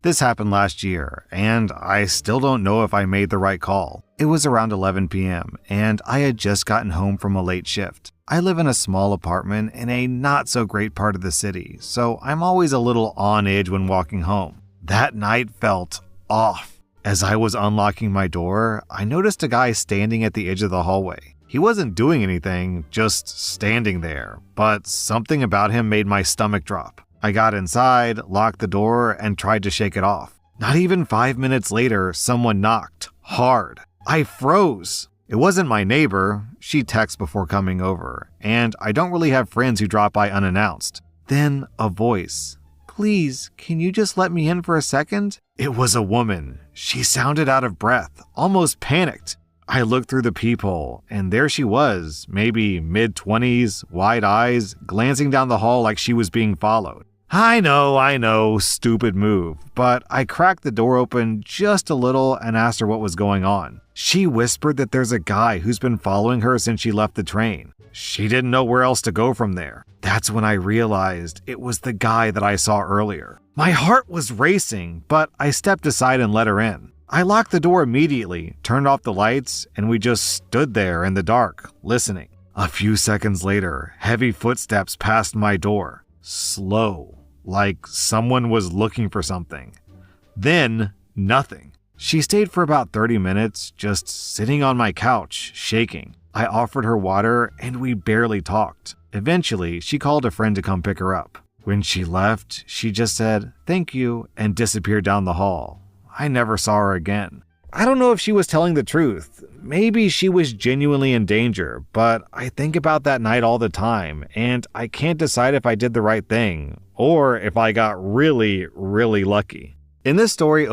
This happened last year, and I still don't know if I made the right call. It was around 11 p.m., and I had just gotten home from a late shift. I live in a small apartment in a not-so-great part of the city, so I'm always a little on edge when walking home. That night felt off. As I was unlocking my door, I noticed a guy standing at the edge of the hallway. He wasn't doing anything, just standing there, but something about him made my stomach drop. I got inside, locked the door, and tried to shake it off. Not even 5 minutes later, someone knocked, hard. I froze. It wasn't my neighbor. She texted before coming over, and I don't really have friends who drop by unannounced. Then a voice. "Please, can you just let me in for a second?" It was a woman. She sounded out of breath, almost panicked. I looked through the peephole, and there she was, maybe mid-20s, wide eyes, glancing down the hall like she was being followed. I know, stupid move, but I cracked the door open just a little and asked her what was going on. She whispered that there's a guy who's been following her since she left the train. She didn't know where else to go from there. That's when I realized it was the guy that I saw earlier. My heart was racing, but I stepped aside and let her in. I locked the door immediately, turned off the lights, and we just stood there in the dark, listening. A few seconds later, heavy footsteps passed my door. Slow, like someone was looking for something. Then, nothing. She stayed for about 30 minutes, just sitting on my couch, shaking. I offered her water, and we barely talked. Eventually, she called a friend to come pick her up. When she left, she just said, "Thank you," and disappeared down the hall. I never saw her again. I don't know if she was telling the truth. Maybe she was genuinely in danger, but I think about that night all the time, and I can't decide if I did the right thing, or if I got really, really lucky. In this story,